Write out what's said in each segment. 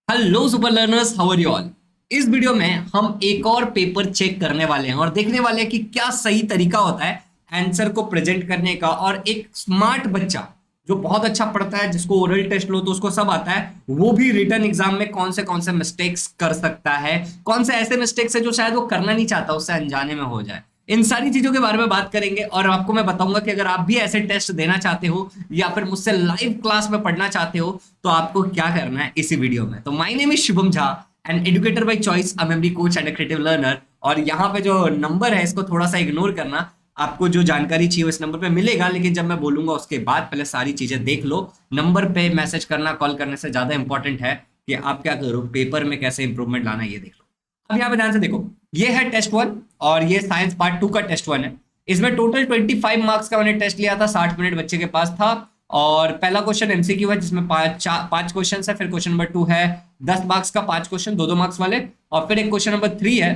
Hello super learners, how are you all. इस video में हम एक और पेपर चेक करने वाले हैं और देखने वाले हैं कि क्या सही तरीका होता है आंसर को प्रेजेंट करने का। और एक स्मार्ट बच्चा जो बहुत अच्छा पढ़ता है, जिसको ओरल टेस्ट लो तो उसको सब आता है, वो भी रिटन एग्जाम में कौन से मिस्टेक्स कर सकता है, कौन से ऐसे मिस्टेक्स है जो शायद वो करना नहीं चाहता, उससे अनजाने में हो जाए। इन सारी चीजों के बारे में बात करेंगे और आपको मैं बताऊंगा कि अगर आप भी ऐसे टेस्ट देना चाहते हो या फिर मुझसे लाइव क्लास में पढ़ना चाहते हो तो आपको क्या करना है इसी वीडियो में। तो my name is Shubham Jha, an educator by choice, a memory coach and a creative learner. और यहाँ पे जो नंबर है इसको थोड़ा सा इग्नोर करना, आपको जो जानकारी चाहिए इस नंबर पे मिलेगा, लेकिन जब मैं बोलूंगा उसके बाद पहले सारी चीजें देख लो। नंबर पे मैसेज करना कॉल करने से ज्यादा इंपॉर्टेंट है कि आप क्या करो, पेपर में कैसे इंप्रूवमेंट लाना ये देख लो। अब यहाँ पे ध्यान से देखो, ये है टेस्ट वन और ये साइंस पार्ट टू का टेस्ट वन है। इसमें टोटल 25 मार्क्स का मैंने टेस्ट लिया था, 60 मिनट बच्चे के पास था। और पहला क्वेश्चन एमसीक्यू है जिसमें पांच क्वेश्चन है। फिर क्वेश्चन नंबर टू है 10 मार्क्स का, 5 क्वेश्चन, दो दो मार्क्स वाले। और फिर एक क्वेश्चन नंबर थ्री है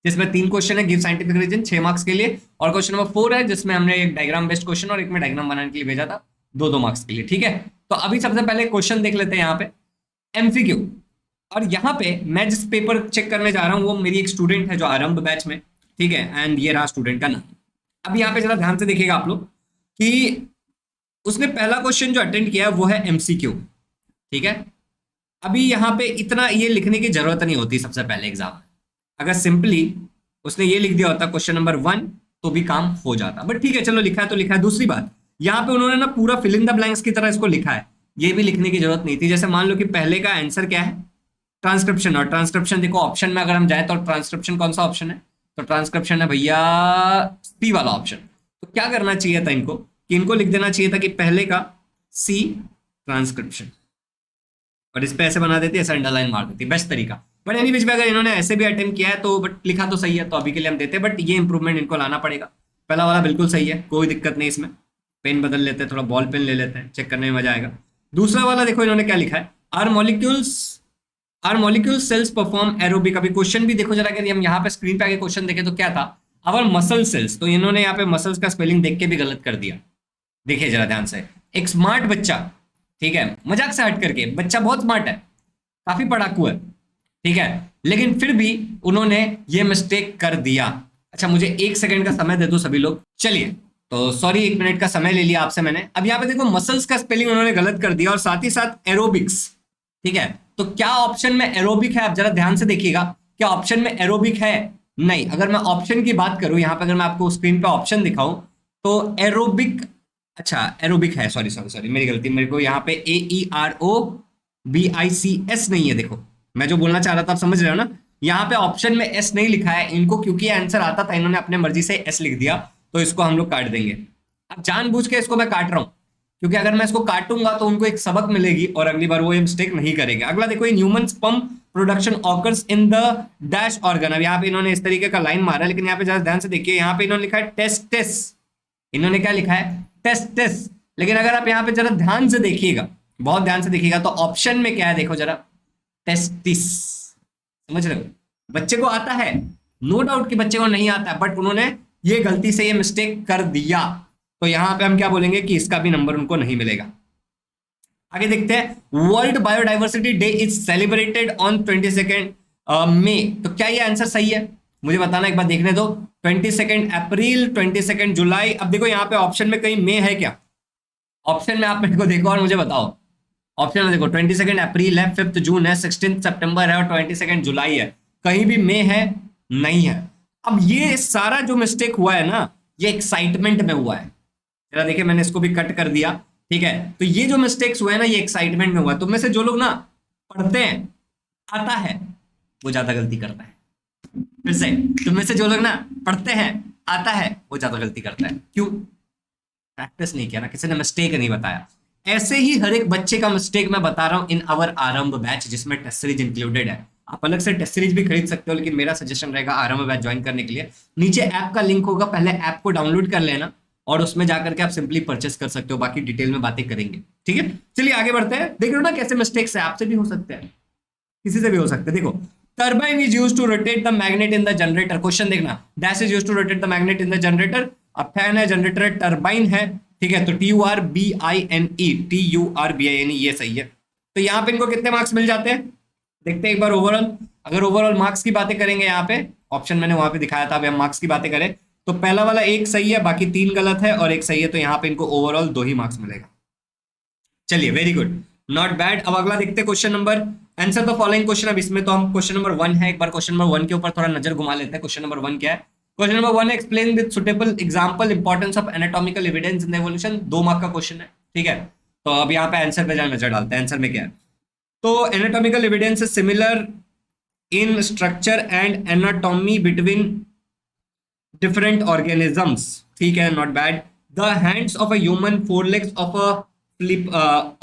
जिसमें 3 क्वेश्चन है, गिव साइंटिफिक रीजन, 6 मार्क्स के लिए। और क्वेश्चन नंबर फोर है जिसमें हमने एक डायग्राम बेस्ड क्वेश्चन और एक में डायग्राम बनाने के लिए भेजा था, दो दो मार्क्स के लिए। ठीक है, तो अभी सबसे पहले क्वेश्चन देख लेते हैं यहाँ पे एमसीक्यू। और यहाँ पे मैं जिस पेपर चेक करने जा रहा हूँ वो मेरी एक स्टूडेंट है जो आरंभ बैच में, ठीक है, एंड ये रहा स्टूडेंट का नाम। अब यहाँ पे जरा ध्यान से देखिएगा आप लोग कि उसने पहला क्वेश्चन जो अटेंड किया है वो है एमसीक्यू। ठीक है, अभी यहाँ पे इतना ये लिखने की जरूरत नहीं होती सबसे पहले एग्जाम में। अगर सिंपली उसने ये लिख दिया होता क्वेश्चन नंबर वन तो भी काम हो जाता, बट ठीक है चलो लिखा है तो लिखा है। दूसरी बात, यहाँ पे उन्होंने ना पूरा फिल इन द ब्लैंक्स की तरह इसको लिखा है, ये भी लिखने की जरूरत नहीं थी। जैसे मान लो कि पहले का आंसर क्या है, ट्रांसक्रिप्शन। और ट्रांसक्रिप्शन देखो ऑप्शन में अगर हम जाए तो ट्रांसक्रिप्शन कौन सा ऑप्शन है, तो ट्रांसक्रिप्शन है भैया सी वाला ऑप्शन। तो क्या करना चाहिए था इनको कि इनको लिख देना चाहिए था कि पहले का सी ट्रांसक्रिप्शन, और इस पे ऐसे बना देती, ऐसा अंडरलाइन मार देती, बेस्ट तरीका। बट एनी विच में अगर इन्होंने ऐसे भी अटेम्प्ट किया है तो बट लिखा तो सही है, तो अभी के लिए हम देते हैं, बट ये इंप्रूवमेंट इनको लाना पड़ेगा। पहला वाला बिल्कुल सही है, कोई दिक्कत नहीं इसमें। पेन बदल लेते हैं, थोड़ा बॉल पेन ले लेते हैं, चेक करने में मजा आएगा। दूसरा वाला देखो इन्होंने क्या लिखा है, are molecule cells perform aerobic. अभी क्वेश्चन भी देखो जरा, अगर हम यहाँ पे स्क्रीन पे आगे क्वेश्चन देखें तो क्या था, अवर मसल सेल्स। तो इन्होंने यहाँ पे मसल्स का स्पेलिंग देख के भी गलत कर दिया। देखिए जरा ध्यान से, एक स्मार्ट बच्चा, ठीक है, मजाक से हट करके बच्चा बहुत स्मार्ट है, काफी पढ़ाकू है, ठीक है, लेकिन फिर भी उन्होंने ये मिस्टेक कर दिया। अच्छा मुझे 1 सेकंड का समय दे दो सभी लोग, चलिए। तो सॉरी 1 मिनट का समय ले लिया आपसे मैंने। अब यहाँ पे देखो मसल्स का स्पेलिंग उन्होंने गलत कर दिया और साथ ही साथ एरोबिक्स। ठीक है, तो क्या ऑप्शन में एरोबिक है, आप जरा ध्यान से देखिएगा, क्या ऑप्शन में एरोबिक है? नहीं। अगर मैं ऑप्शन की बात करूं यहाँ पे, अगर मैं आपको स्क्रीन पे ऑप्शन दिखाऊं तो एरोबिक, अच्छा एरोबिक है, सॉरी सॉरी सॉरी मेरी गलती, मेरे को यहाँ पे AEROBICS नहीं है। देखो मैं जो बोलना चाह रहा था आप समझ रहे हो ना, यहाँ पे ऑप्शन में एस नहीं लिखा है इनको, क्योंकि आंसर आता था, इन्होंने अपने मर्जी से एस लिख दिया, तो इसको हम लोग काट देंगे। अब जानबूझ के इसको मैं काट रहा हूं क्योंकि अगर मैं इसको काटूंगा तो उनको एक सबक मिलेगी और अगली बार वो ये मिस्टेक नहीं करेंगे। अगला देखो, in human sperm production occurs in the dash organ. अब यहाँ पे इन्होंने इस तरीके का लाइन मारा है, लेकिन यहाँ पे ज्यादा ध्यान से देखिए, यहाँ पे इन्होंने लिखा है टेस्टिस। इन्होंने क्या लिखा है, टेस्टिस। लेकिन अगर आप यहाँ पे जरा ध्यान से देखिएगा, बहुत ध्यान से देखिएगा, तो ऑप्शन में क्या है देखो जरा, टेस्टिस। समझ रहे हो, बच्चे को आता है, नो डाउट कि बच्चे को नहीं आता है, बट उन्होंने ये गलती से ये मिस्टेक कर दिया, तो यहां पे हम क्या बोलेंगे कि इसका भी नंबर उनको नहीं मिलेगा। आगे देखते हैं, world biodiversity day is celebrated on 22 मई। तो क्या ये आंसर सही है, मुझे बताना, एक बार देखने दो। 22 अप्रैल, 22 जुलाई। अब देखो यहाँ पे ऑप्शन में कहीं मई है क्या, ऑप्शन में आप मेरे को देखो और मुझे बताओ। ऑप्शन में देखो 22 अप्रैल है, 5 जून है, 16 सितंबर है और 22 जुलाई है, कहीं भी मई है नहीं है। अब ये सारा जो मिस्टेक हुआ है ना, ये एक्साइटमेंट में हुआ है। जरा देखिए मैंने इसको भी कट कर दिया, ठीक है। तो ये जो मिस्टेक्स हुए हैं ना, ये एक्साइटमेंट में हुआ है। तुम में से जो लोग ना पढ़ते हैं, आता है, वो ज्यादा गलती करता है। फिर से, तुम में से जो लोग ना पढ़ते हैं, आता है, वो ज्यादा गलती करता है। क्यों? प्रैक्टिस नहीं किया ना, किसी ने मिस्टेक नहीं बताया। ऐसे ही हर एक बच्चे का मिस्टेक मैं बता रहा हूं इन अवर आरंभ बैच, जिसमें टेस्ट सीरीज इंक्लूडेड है। आप अलग से टेस्ट सीरीज भी खरीद सकते हो, लेकिन मेरा सजेशन रहेगा आरंभ बैच ज्वाइन करने के लिए। नीचे ऐप का लिंक होगा, पहले ऐप को डाउनलोड कर लेना और उसमें जाकर के आप सिंपली परचेस कर सकते हो, बाकी डिटेल में बातें करेंगे, ठीक है। चलिए आगे बढ़ते हैं। देख रहे हो ना कैसे मिस्टेक्स है, आपसे भी हो सकते हैं, किसी से भी हो सकते हैं। देखो, turbine is used to rotate the magnet in the generator. Question देखना, dash is used to rotate the magnet in the generator. अब फैन है, जनरेटर है, टर्बाइन है, ठीक है, तो TURBINE, TURBINE ये सही है। तो यहाँ पे इनको कितने मार्क्स मिल जाते हैं, देखते हैं एक बार ओवरऑल। अगर ओवरऑल मार्क्स की बातें करेंगे, यहाँ पे ऑप्शन मैंने वहां पे दिखाया था, अभी हम मार्क्स की बातें करें तो पहला वाला एक सही है, बाकी तीन गलत है और एक सही है, तो यहाँ पे इनको ओवरऑल 2 ही मार्क्स मिलेगा। चलिए वेरी गुड, नॉट बैड। अब अगला देखते हैं question number, answer the following question. अब इसमें तो हम क्वेश्चन नंबर 1 है, एक बार क्वेश्चन नंबर 1 के ऊपर थोड़ा नजर घुमा लेते हैं। क्वेश्चन नंबर 1 क्या है? क्वेश्चन नंबर 1 है explain with suitable example importance of anatomical evidence in evolution. 2 mark का क्वेश्चन है, ठीक है। तो अब यहाँ पे आंसर पे नजर डालते हैं, आंसर में क्या है। तो anatomical evidence is similar in structure and anatomy between different organisms, ठीक है, not bad. The hands of a human, four legs of a flip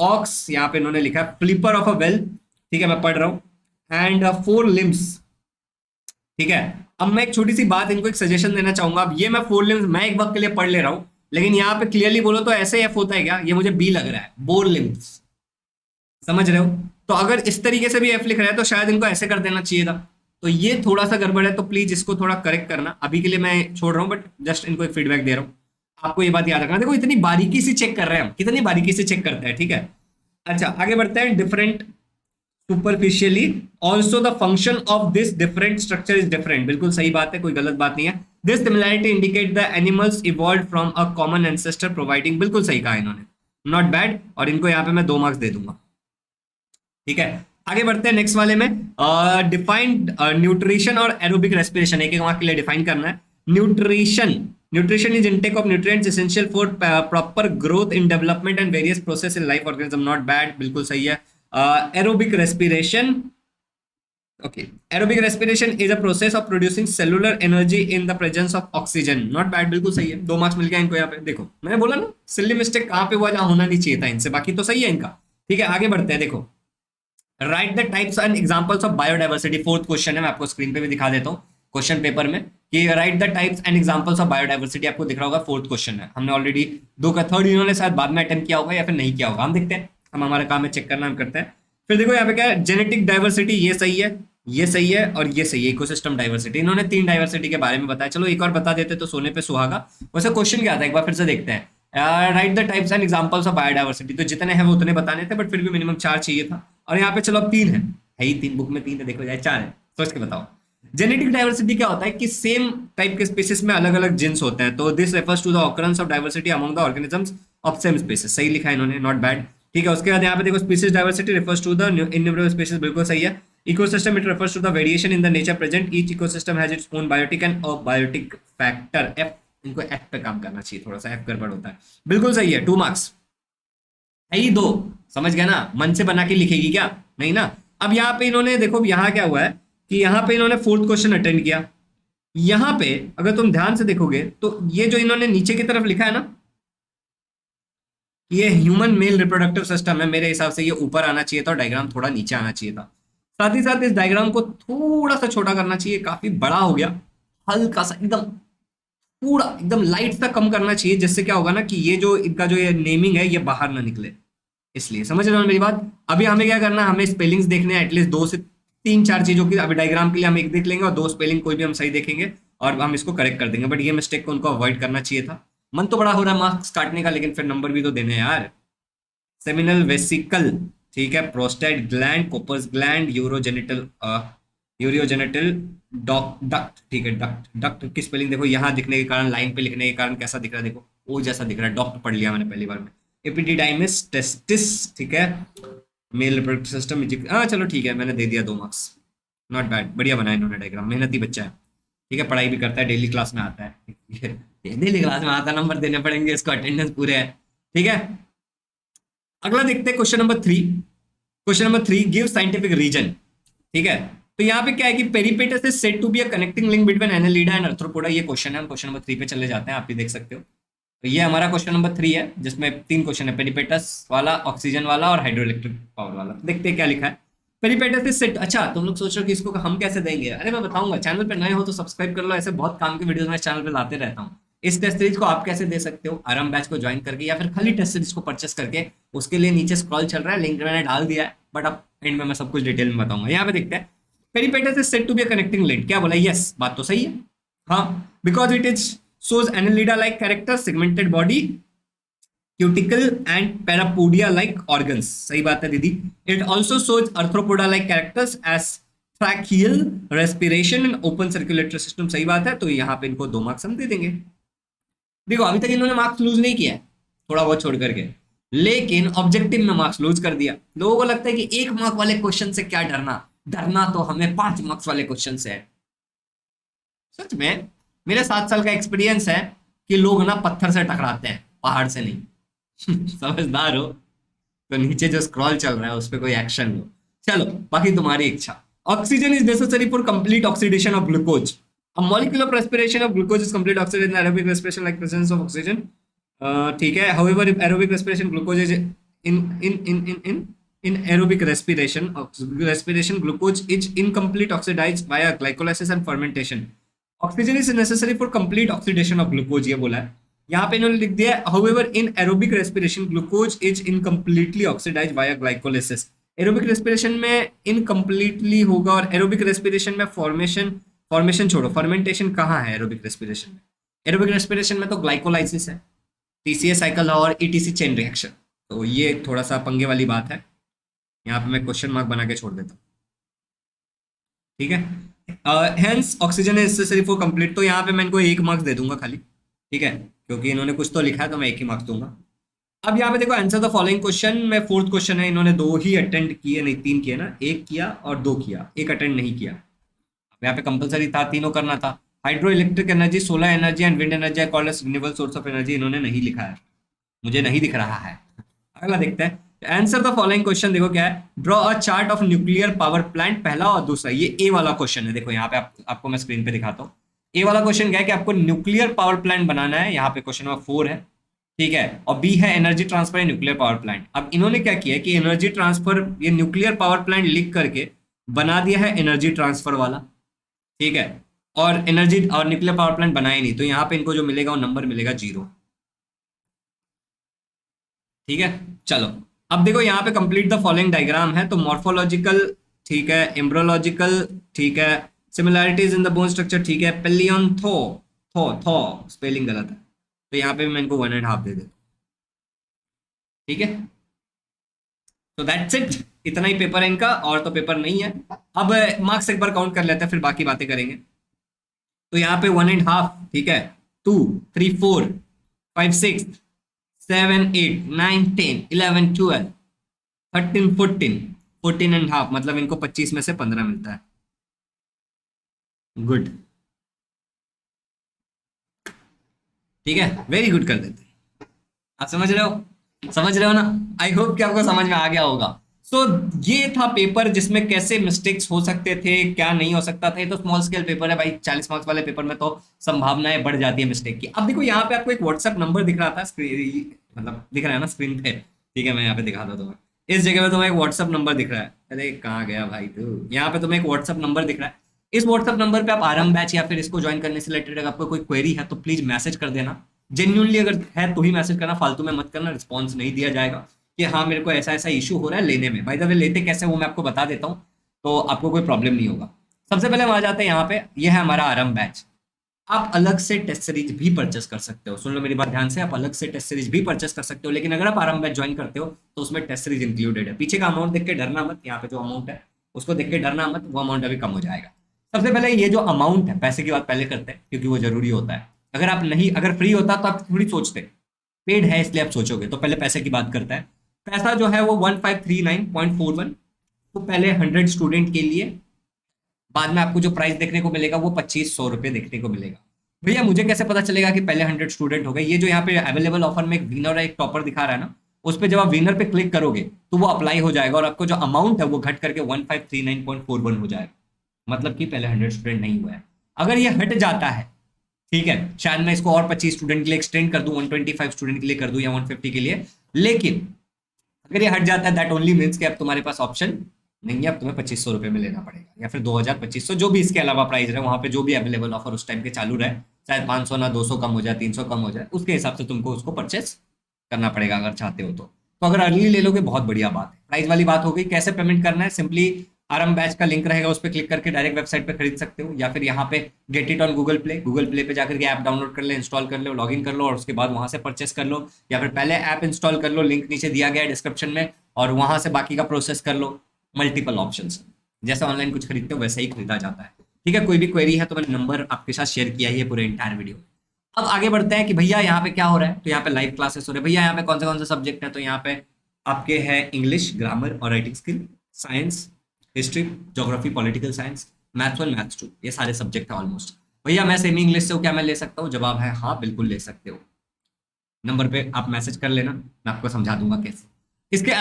ox, यहाँ पे इन्होंने लिखा है फ्लिपर ऑफ अ वेल, ठीक है, मैं पढ़ रहा हूं, एंड 4 लिम्स, ठीक है। अब मैं एक छोटी सी बात, इनको एक सजेशन देना चाहूंगा। अब ये मैं 4 लिम्स मैं एक वक्त के लिए पढ़ ले रहा हूं, लेकिन यहाँ पे क्लियरली बोलो तो ऐसे एफ होता है क्या? ये मुझे बी लग रहा है, 4 लिम्स, समझ रहे हो? तो अगर इस तरीके से भी एफ लिख रहा है तो शायद इनको ऐसे कर देना चाहिए था। तो ये थोड़ा सा गड़बड़ है, तो प्लीज इसको थोड़ा करेक्ट करना। अभी के लिए मैं छोड़ रहा हूँ, बट जस्ट इनको एक फीडबैक दे रहा हूँ। आपको ये बात याद रखना। देखो इतनी बारीकी से चेक कर रहे हैं हम, कितनी बारीकी से चेक करते हैं, ठीक है। अच्छा आगे बढ़ते हैं। Different superficially also the function of this different structure is different. बिल्कुल सही बात है, कोई गलत बात नहीं है। This similarity indicate the animals evolve from a common ancestor providing, बिल्कुल सही कहा इन्होंने, नॉट बैड। और इनको यहाँ पे मैं 2 मार्क्स दे दूंगा, ठीक है। आगे बढ़ते हैं नेक्स्ट वाले में। डिफाइंड न्यूट्रिशन और एरोबिक रेस्पिरेशन, एक एक मार्क के लिए डिफाइन करना है। Nutrition, nutrition is intake of nutrients essential for proper growth in development and various process in life organism, not bad, बिल्कुल सही है। Aerobic respiration, okay, aerobic respiration is a process of producing cellular energy in the presence of oxygen, not bad, बिल्कुल सही है। 2 marks मिल गया इनको यहाँ पे। देखो मैंने बोला ना सिली मिस्टेक कहाँ पे हुआ, जहाँ होना नहीं चाहिए था इनसे, बाकी तो सही है इनका, ठीक है। आगे बढ़ते हैं। देखो right the types and examples of biodiversity, 4th question है, मैं आपको स्क्रीन पे भी दिखा देता हूँ क्वेश्चन पेपर में कि right the types and examples of biodiversity, आपको दिख रहा होगा 4th क्वेश्चन है। हमने ऑलरेडी 2 का 3rd इन्होंने शायद बाद में अटेम्प्ट किया होगा या फिर नहीं किया होगा, हम देखते हैं। हम हमारा काम है चेक करना, हम करते हैं। फिर देखो यहाँ पे क्या है, जेनेटिक डाइवर्सिटी, ये सही है, ये सही है और ये सही है। इकोसिस्टम डाइवर्सिटी, इन्होंने 3 डाइवर्सिटी के बारे में बताया। चलो एक और बता देते तो सोने पे सुहागा। वैसे क्वेश्चन क्या था एक बार फिर से देखते हैं। Right the types and examples of biodiversity, तो जितने हैं वो उतने बताने थे, बट फिर भी मिनिमम 4 चाहिए था। और यहाँ पे चलो अब 3 है ही 3, बुक में 3 है, देखो जाए 4 है, सोच के बताओ। जेनेटिक डाइवर्सिटी क्या होता है कि सेम टाइप के स्पीसीज में अलग अलग जीन्स होते हैं, तो this refers to the occurrence of diversity among the organisms of same species, सही लिखा है इन्होंने, नॉट बैड, ठीक है। उसके बाद यहाँ पे देखो species diversity refers to the innumerable species, बिल्कुल सही है। Ecosystem, it refers to the variation in the nature present, each ecosystem has its own biotic and abiotic factor. F, इनको एफ पे काम करना चाहिए, थोड़ा सा एफ गड़बड़ होता है, बिल्कुल सही है, 2 मार्क्स है ही 2, समझ गया ना? मन से बना के लिखेगी क्या? नहीं ना। अब यहाँ पे इन्होंने देखो यहाँ क्या हुआ है कि यहाँ पे इन्होंने 4th क्वेश्चन अटेंड किया। यहाँ पे अगर तुम ध्यान से देखोगे तो ये जो इन्होंने नीचे की तरफ लिखा है ना, ये ह्यूमन मेल रिप्रोडक्टिव सिस्टम है, मेरे हिसाब से ये ऊपर आना चाहिए था, डायग्राम थोड़ा नीचे आना चाहिए था। साथ ही साथ इस डायग्राम को थोड़ा सा छोटा करना चाहिए, काफी बड़ा हो गया, हल्का सा एकदम, पूरा एकदम लाइट सा कम करना चाहिए, जिससे क्या होगा ना कि ये जो इनका जो ये नेमिंग है ये बाहर ना निकले, इसलिए समझ रहे हो मेरी बात। अभी हमें क्या करना है, हमें स्पेलिंग्स देखने हैं एटलीस्ट 2 से 3-4 चीजों की। अभी डायग्राम के लिए हम एक देख लेंगे और 2 स्पेलिंग कोई भी हम सही देखेंगे और हम इसको करेक्ट कर देंगे, बट ये मिस्टेक को उनको अवॉइड करना चाहिए था। मन तो बड़ा हो रहा है मार्क्स काटने का, लेकिन फिर नंबर भी तो देने हैं यार। सेमिनल वेसिकल, ठीक है, prostate gland, Cowper's gland, urogenital urogenital duct, ठीक है, डक्ट, डक्ट की स्पेलिंग देखो यहाँ दिखने के कारण, लाइन पे लिखने के कारण कैसा दिख रहा है, देखो ओ जैसा दिख रहा है, डॉक्ट पढ़ लिया मैंने पहली बार में। एपिडिडाइमिस टेस्टिस, ठीक है, मेल रिप्रोडक्टिव सिस्टम, हाँ चलो ठीक है, मैंने दे दिया 2 मार्क्स, नॉट बैड, बढ़िया बनाया इन्होंने डायग्राम, मेहनती बच्चा है, ठीक है, पढ़ाई भी करता है, डेली क्लास में आता है डेली क्लास में आता है, नंबर देने पड़ेंगे इसको, अटेंडेंस पूरे है, ठीक है। अगला देखते हैं question number 3। Question number 3, give scientific reason, ठीक है। तो यहाँ पे क्या है कि peripatus is said to be a connecting link between annelida and arthropoda, ये क्वेश्चन है, हम क्वेश्चन नंबर 3 पे चले जाते हैं, आप भी देख सकते हो। तो ये हमारा क्वेश्चन नंबर 3 है, जिसमें 3 क्वेश्चन है, पेरिपेटस वाला, ऑक्सीजन वाला और हाइड्रोइलेक्ट्रिक पावर वाला। देखते हैं क्या लिखा है। पेरिपेटस इज सेड, अच्छा तुम लोग सोच रहे हो कि इसको हम कैसे देंगे, अरे मैं बताऊंगा, चैनल पे नए हो तो सब्सक्राइब कर लो, ऐसे बहुत काम की वीडियोस मैं चैनल पे लाते रहता हूँ। इस टेस्ट सीरीज को आप कैसे दे सकते हो, आराम बैच को ज्वाइन करके या फिर खाली टेस्ट सीरीज को परचेस करके, उसके लिए नीचे स्क्रॉल चल रहा है, लिंक मैंने डाल दिया है, बट अब एंड में मैं सब कुछ डिटेल में बताऊंगा। यहाँ पे देखते हैं, peripatus is said to be a connecting link, क्या बोला, यस बात तो सही है, हाँ, because it is shows annelida like character, segmented body, cuticle and parapodia like organs, सही बात है दीदी। It also shows arthropoda like characters as tracheal respiration and open circulatory system, सही बात है। तो यहाँ पे इनको 2 मार्क्स हम दे देंगे। देखो अभी तक इन्होंने मार्क्स लूज नहीं किया है, थोड़ा बहुत छोड़ करके, लेकिन ऑब्जेक्टिव में मार्क्स लूज कर दिया। लोगों को लगता है कि 1 मार्क वाले क्वेश्चन से क्या डरना, डरना तो हमें 5 मार्क्स वाले क्वेश्चन से है। सच में मेरे 7 साल का एक्सपीरियंस है कि लोग ना पत्थर से टकराते हैं, पहाड़ से नहीं। समझदार हो तो नीचे जो स्क्रॉल चल रहा है उस पर कोई एक्शन लो। चलो बाकी तुम्हारी इच्छा। Oxygen is necessary for complete oxidation of glucose. A molecule of respiration of glucose is complete oxidation in aerobic respiration like presence of oxygen. ठीक है। However, if aerobic respiration glucose is in aerobic respiration glucose is incomplete oxidized via glycolysis and fermentation. Oxygen is necessary for complete oxidation of glucose, ये बोला है। यहाँ पे इन्होंने लिख दिया however in aerobic respiration glucose is incompletely oxidized via glycolysis. Aerobic respiration में incompletely होगा और एरोबिक रेस्पिरेशन में फॉर्मेशन छोड़ो, फर्मेंटेशन कहाँ है एरोबिक रेस्पिरेशन में? एरोबिक रेस्पिरेशन में तो ग्लाइकोलाइसिस है, टीसीए साइकिल और ईटीसी चेन रिएक्शन। तो ये थोड़ा सा पंगे वाली बात है, यहाँ पे मैं क्वेश्चन मार्क बना के छोड़ देता हूँ, ठीक है। Hence oxygen is necessary for complete, तो यहाँ पे मैं इनको 1 मार्क्स दे दूंगा खाली, ठीक है, क्योंकि इन्होंने कुछ तो लिखा है तो मैं 1 ही मार्क्स दूंगा। अब यहाँ पे देखो आंसर द फॉलोइंग क्वेश्चन में 4th क्वेश्चन है, इन्होंने 2 ही अटेंड किए, नहीं 3 किए ना, 1 किया और 2 किया, 1 अटेंड नहीं किया। अब यहाँ पे कंपलसरी था, तीनों करना था। Hydro electric energy, solar energy and wind energy called as renewable source of energy, इन्होंने नहीं लिखा है, मुझे नहीं दिख रहा है। अगला देखते हैं। आंसर द फॉलोइंग क्वेश्चन, देखो क्या है, draw a chart of nuclear power plant, पहला और दूसरा, ये ए वाला क्वेश्चन है। देखो यहाँ पे आपको मैं स्क्रीन पे दिखाता हूँ। ए वाला क्वेश्चन क्या है कि आपको न्यूक्लियर पावर प्लांट बनाना है, यहाँ पे क्वेश्चन नंबर 4 है, ठीक है, और बी है energy transfer in nuclear power plant. अब इन्होंने क्या किया कि एनर्जी ट्रांसफर, ये न्यूक्लियर पावर प्लांट लिख करके बना दिया है एनर्जी ट्रांसफर वाला, ठीक है, और एनर्जी और न्यूक्लियर पावर प्लांट बनाए नहीं, तो यहाँ पे इनको जो मिलेगा वो नंबर मिलेगा 0, ठीक है। चलो अब देखो यहाँ पे कंप्लीट द फॉलोइंग डायग्राम है, तो मॉर्फोलॉजिकल, ठीक है, एम्ब्रोलॉजिकल, ठीक है, similarities in the bone structure, ठीक है, पेलियोंथो, थो स्पेलिंग गलत है, तो यहाँ पे मैं इनको 1.5 दे देता, ठीक है। तो दैट्स इट, इतना ही पेपर है इनका, और तो पेपर नहीं है। अब मार्क्स एक बार काउंट कर लेते हैं, फिर बाकी बातें करेंगे। तो यहाँ पे 1.5, ठीक है, 2 3 4 5 6 7 8 9 10 11 12 13 14.5, मतलब इनको 25 में से 15 मिलता है। गुड, ठीक है, वेरी गुड कर देते हैं। आप समझ रहे हो ना? आई होप कि आपको समझ में आ गया होगा। सो ये था पेपर जिसमें कैसे मिस्टेक्स हो सकते थे, क्या नहीं हो सकता था। ये तो स्मॉल स्केल पेपर है भाई, 40 मार्क्स वाले पेपर में तो संभावनाएं बढ़ जाती है मिस्टेक की। अब देखो यहाँ पे आपको एक व्हाट्सएप नंबर दिख रहा था, मतलब दिख रहा है ना स्क्रीन पे, ठीक है, मैं यहाँ पे दिखाता हूँ तुम्हें। इस जगह पे तुम्हें एक व्हाट्सएप नंबर दिख रहा है, अरे कहाँ गया भाई तू, यहाँ पे तुम्हें एक व्हाट्सएप नंबर दिख रहा है। इस व्हाट्सएप नंबर पे आप आरएम बैच या फिर इसको ज्वाइन करने से रिलेटेड अगर आपको कोई क्वेरी है तो प्लीज मैसेज कर देना। जेन्युइनली अगर है तो ही मैसेज करना, फालतू में मत करना, रिस्पॉन्स नहीं दिया जाएगा कि हाँ मेरे को ऐसा ऐसा इशू हो रहा है लेने में। बाय द वे लेते कैसे वो मैं आपको बता देता हूँ, तो आपको कोई प्रॉब्लम नहीं होगा। सबसे पहले हम आ जाते हैं यहाँ पे, ये है हमारा आरएम बैच। आप अलग से टेस्ट सीरीज भी परचेस कर सकते हो, सुन लो मेरी बात ध्यान से, आप अलग से टेस्ट सीरीज भी परचेस कर सकते हो, लेकिन अगर आप आरएम बैच ज्वाइन करते हो तो उसमें टेस्ट सीरीज इंक्लूडेड है। पीछे का अमाउंट देख के डरना मत, यहाँ पे जो अमाउंट है उसको देख के डरना मत, वो अमाउंट अभी कम हो जाएगा। सबसे पहले ये जो अमाउंट है, पैसे की बात पहले करते हैं क्योंकि वो जरूरी होता है। अगर फ्री होता तो आप थोड़ी सोचते, पेड है इसलिए आप सोचोगे, तो पहले पैसे की बात करता है। पैसा जो है वो 1539.41, तो पहले 100 स्टूडेंट के लिए, बाद में आपको जो प्राइस देखने को मिलेगा वो 2500 रुपये देखने को मिलेगा। भैया मुझे कैसे पता चलेगा कि पहले 100 स्टूडेंट हो गए? ये जो यहाँ पे अवेलेबल ऑफर में एक विनर और एक टॉपर दिखा रहा है ना, उस पर जब आप विनर पे क्लिक करोगे तो वो अप्लाई हो जाएगा और आपको जो अमाउंट है वो घट करके 1539.41 हो जाएगा, मतलब कि पहले 100 स्टूडेंट नहीं हुआ है। अगर ये हट जाता है, ठीक है, शायद मैं इसको और 25 स्टूडेंट के लिए एक्सटेंड कर दूं, 125 स्टूडेंट के लिए कर दूं या 150 के लिए, लेकिन अगर ये हट जाता है दैट ओनली मीन्स कि अब तुम्हारे पास ऑप्शन नहीं है, अब तुम्हें 2500 रुपये में लेना पड़ेगा या फिर 2000-2500 जो भी इसके अलावा प्राइस रहे, वहां पे जो भी अवेलेबल ऑफर उस टाइम के चालू रहे, शायद 500 ना 200 कम हो जाए, 300 कम हो जाए, उसके हिसाब से तुमको उसको परचेस करना पड़ेगा अगर चाहते हो तो। अगर अर्ली ले लोगे बहुत बढ़िया बात है। प्राइस वाली बात हो गई, कैसे पेमेंट करना है, सिंपली आरएम बैच का लिंक रहेगा, उस पर क्लिक करके डायरेक्ट वेबसाइट पे खरीद सकते हो, या फिर यहाँ पे get it on Google play पे जाकर के ऐप डाउनलोड कर ले, इंस्टॉल कर लो, लॉगिन कर लो और उसके बाद वहां से परचेस कर लो, या फिर पहले ऐप इंस्टॉल कर लो, लिंक नीचे दिया गया है डिस्क्रिप्शन में, और वहां से बाकी का प्रोसेस कर लो। मल्टीपल ऑप्शन, जैसे ऑनलाइन कुछ खरीदते हो वैसे ही खरीदा जाता है। ठीक है, कोई भी क्वेरी है तो मैंने नंबर आपके साथ शेयर किया ही है पूरे इंटायर वीडियो। अब आगे बढ़ते हैं कि भैया यहाँ पे क्या हो रहा है, तो यहाँ पे लाइव क्लासेस हो रहे हैं। भैया यहाँ पे कौन से सब्जेक्ट है, तो यहाँ पे आपके है इंग्लिश, ग्रामर और writing skill, science, history, geography, political science, maths 1, maths 2, ये सारे सब्जेक्ट है ऑलमोस्ट। भैया मैं सेमी इंग्लिश से हूँ, क्या मैं ले सकता हूँ? जवाब है हाँ, बिल्कुल ले सकते हो। नंबर पे आप मैसेज कर लेना, मैं आपको समझा दूंगा कैसे। इसके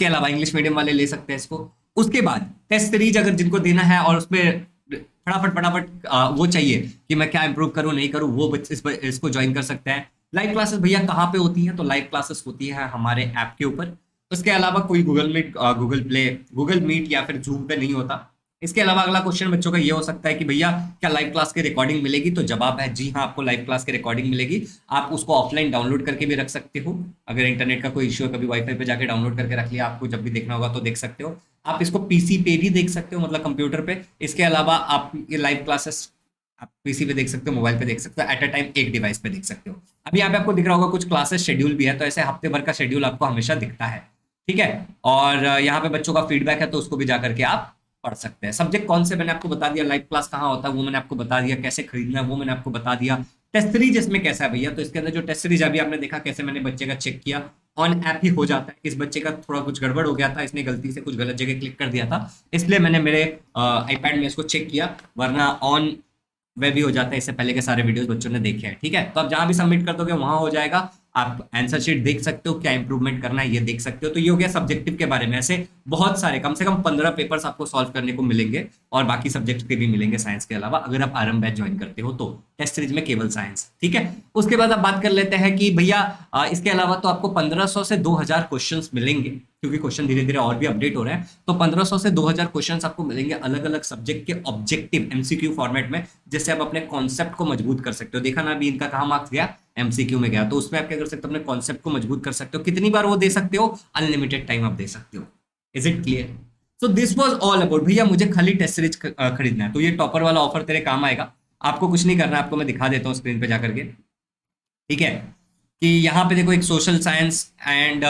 अलावा इंग्लिश मीडियम वाले ले सकते हैं इसको। उसके बाद टेस्ट सीरीज अगर जिनको देना है और उसमें फटाफट वो चाहिए कि मैं क्या इंप्रूव करूं नहीं करूं, वो इसको ज्वाइन कर सकते हैं। लाइव क्लासेस भैया कहाँ पे होती है, तो लाइव क्लासेस होती है हमारे ऐप के ऊपर। उसके अलावा कोई गूगल मीट या फिर जूम पे नहीं होता। इसके अलावा अगला क्वेश्चन बच्चों का ये हो सकता है कि भैया क्या लाइव क्लास की रिकॉर्डिंग मिलेगी, तो जवाब है जी हाँ, आपको लाइव क्लास की रिकॉर्डिंग मिलेगी। आप उसको ऑफलाइन डाउनलोड करके भी रख सकते हो, अगर इंटरनेट का कोई इश्यू है, कभी वाईफाई पे जाके डाउनलोड करके रख लिया, आपको जब भी देखना होगा तो देख सकते हो। आप इसको पीसी पे भी देख सकते हो, मतलब कंप्यूटर पे। इसके अलावा आप ये लाइव क्लासेस आप पीसी पे देख सकते हो, मोबाइल पे देख सकते हो, एट अ टाइम एक डिवाइस पे देख सकते हो। अभी यहाँ पे आपको दिख रहा होगा कुछ क्लासेस शेड्यूल भी है, तो ऐसे हफ्ते भर का शेड्यूल आपको हमेशा दिखता है। ठीक है, और यहाँ पे बच्चों का फीडबैक है, तो उसको भी जाकर के आप पढ़ सकते हैं। सब्जेक्ट कौन से मैंने आपको बता दिया, लाइव क्लास कहाँ होता है वो मैंने आपको बता दिया, कैसे खरीदना है वो मैंने आपको बता दिया। टेस्ट सीरीज इसमें कैसा है भैया, तो इसके अंदर जो टेस्ट सीरीज अभी आपने देखा कैसे मैंने बच्चे का चेक किया, ऑन ऐप ही हो जाता है। इस बच्चे का थोड़ा कुछ गड़बड़ हो गया था, इसने गलती से कुछ गलत जगह क्लिक कर दिया था, इसलिए मैंने मेरे आईपैड में इसको चेक किया, वरना ऑन वेब भी हो जाता है। इससे पहले के सारे वीडियोस बच्चों ने देखे हैं। ठीक है, तो आप जहां भी सबमिट कर दोगे वहां हो जाएगा। आप आंसर शीट देख सकते हो, क्या इंप्रूवमेंट करना है ये देख सकते हो। तो ये हो गया सब्जेक्टिव के बारे में। ऐसे बहुत सारे, कम से कम 15 पेपर्स आपको सॉल्व करने को मिलेंगे, और बाकी सब्जेक्ट के भी मिलेंगे साइंस के अलावा, अगर आप आरएम बैच ज्वाइन करते हो तो। टेस्ट सीरीज में केवल साइंस। ठीक है, उसके बाद आप बात कर लेते हैं कि भैया इसके अलावा तो आपको 1500 से 2000 क्वेश्चन मिलेंगे, क्योंकि क्वेश्चन धीरे धीरे और भी अपडेट हो रहे हैं। तो 1500 से 2000 क्वेश्चन आपको मिलेंगे अलग अलग सब्जेक्ट के ऑब्जेक्टिव एमसीक्यू फॉर्मेट में, जिससे आप अपने कॉन्सेप्ट को मजबूत कर सकते हो। देखा ना अभी इनका कहाँ मार्क्स गया, एमसीक्यू में गया, तो उसमें आप क्या कर सकते हो, अपने कॉन्सेप्ट को मजबूत कर सकते हो। कितनी बार वो दे सकते हो, अनलिमिटेड टाइम आप दे सकते हो। Is it clear? So this was all about. भैया मुझे खाली टेस्ट सीरीज खरीदना है, तो ये टॉपर वाला ऑफर तेरे काम आएगा। आपको कुछ नहीं करना है, आपको मैं दिखा देता हूँ स्क्रीन पे जाकर के। ठीक है, कि यहाँ पे देखो एक social science and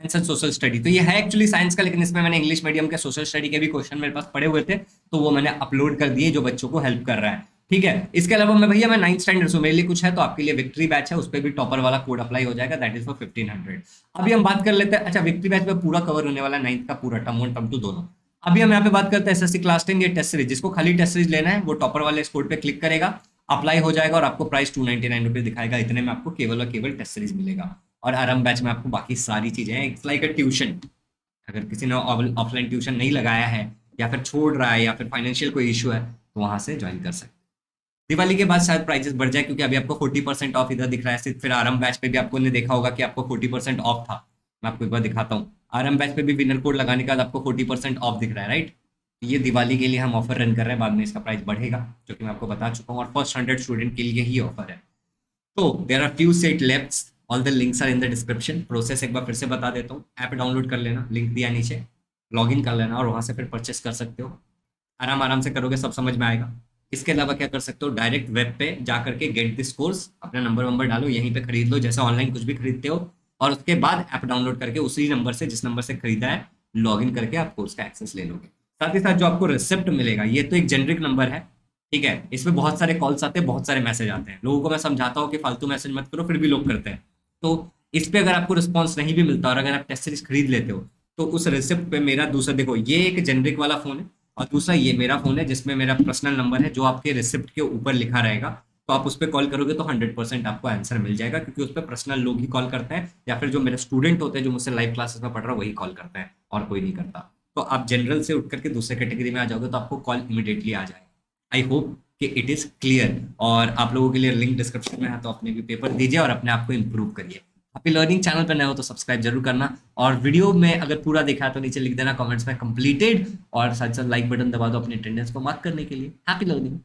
social study, तो ये है एक्चुअली साइंस का, लेकिन इसमें मैंने इंग्लिश मीडियम के सोशल स्टडी के भी क्वेश्चन मेरे पास पड़े हुए थे, तो वो मैंने अपलोड कर दिए, जो बच्चों को हेल्प कर रहा है। ठीक है, इसके अलावा मैं 9th स्टैंडर्ड हूँ, मेरे लिए कुछ है तो आपके लिए विक्ट्री बैच है, उस पर भी टॉपर वाला कोड अप्लाई हो जाएगा, दैट इज फॉर 1500। अभी हम बात कर लेते हैं, अच्छा विक्ट्री बैच में पूरा कवर होने वाला है 9th का पूरा, टर्म 1 टर्म 2 दोनों। अभी हम यहाँ पे बात करते हैं एसएससी क्लास 10 ये टेस्ट सीरीज, जिसको खाली टेस्ट सीरीज लेना है वो टॉपर वाले इस कोड पे क्लिक करेगा, अप्लाई हो जाएगा, और आपको प्राइस 299 रुपीज दिखाएगा। इतने में आपको केवल और केवल टेस्ट सीरीज मिलेगा, और आरएम बैच में आपको बाकी सारी चीजें हैं। It's like a tuition. अगर किसी ने ऑफलाइन ट्यूशन नहीं लगाया है, या फिर छोड़ रहा है, या फिर फाइनेंशियल कोई इशू है, तो वहां से ज्वाइन कर सकते हैं। दिवाली के बाद शायद प्राइजेस बढ़ जाए, क्योंकि अभी आपको 40% ऑफ इधर दिख रहा है। फिर आरएम बैच पे भी आपको ने देखा होगा कि आपको 40% ऑफ था। मैं आपको एक बार दिखाता हूँ, आरएम बैच पे भी विनर कोड लगाने के बाद आपको 40% ऑफ दिख रहा है, राइट। ये दिवाली के लिए हम ऑफर रन कर रहे हैं, बाद में इसका प्राइस बढ़ेगा, जो कि मैं आपको बता चुका हूँ, और फर्स्ट 100 स्टूडेंट के लिए ही ऑफर है। तो there are few seat left, all the links are in the description. Process एक बार फिर से बता देता हूँ, ऐप डाउनलोड कर लेना, लिंक दिया नीचे, लॉगिन कर लेना, और वहां से फिर परचेस कर सकते हो। आराम से करोगे, सब समझ में आएगा। इसके अलावा क्या कर सकते हो, डायरेक्ट वेब पे जाकर के गेट दिस कोर्स, अपना नंबर डालो, यहीं पे खरीद लो, जैसे ऑनलाइन कुछ भी खरीदते हो, और उसके बाद ऐप डाउनलोड करके उसी नंबर से, जिस नंबर से खरीदा है, लॉगिन करके आप कोर्स का एक्सेस ले लोगे। साथ ही साथ जो आपको रिसिप्ट मिलेगा, ये तो एक जेनरिक नंबर है, ठीक है, इसमें बहुत सारे कॉल्स आते हैं, बहुत सारे मैसेज आते हैं। लोगों को मैं समझाता हूँ कि फालतू मैसेज मत करो, फिर भी लोग करते हैं। तो इस पे अगर आपको रिस्पॉन्स नहीं भी मिलता, और अगर आप टेस्ट सीरीज खरीद लेते हो, तो उस रिसिप्ट पे मेरा दूसरा, देखो ये एक जेनरिक वाला फोन है, और दूसरा ये मेरा फोन है, जिसमें मेरा पर्सनल नंबर है, जो आपके रिसिप्ट के ऊपर लिखा रहेगा। तो आप उस पर कॉल करोगे तो 100% आपको आंसर मिल जाएगा, क्योंकि उस पर पर्सनल लोग ही कॉल करते हैं, या फिर जो मेरे स्टूडेंट होते हैं जो मुझसे लाइव क्लासेस में पढ़ रहा है वही कॉल करते हैं, और कोई नहीं करता। तो आप जनरल से उठ करके दूसरे कैटेगरी में आ जाओगे, तो आपको कॉल इमीडिएटली आ जाएगा। आई होप कि इट इज क्लियर, और आप लोगों के लिए लिंक डिस्क्रिप्शन में है, तो अपने भी पेपर दीजिए और अपने आप को इम्प्रूव करिए। हैप्पी लर्निंग चैनल पर नए हो तो सब्सक्राइब जरूर करना, और वीडियो में अगर पूरा देखा है तो नीचे लिख देना कमेंट्स में कंप्लीटेड, और साथ साथ लाइक बटन दबा दो अपनी अटेंडेंस को मार्क करने के लिए। Happy learning.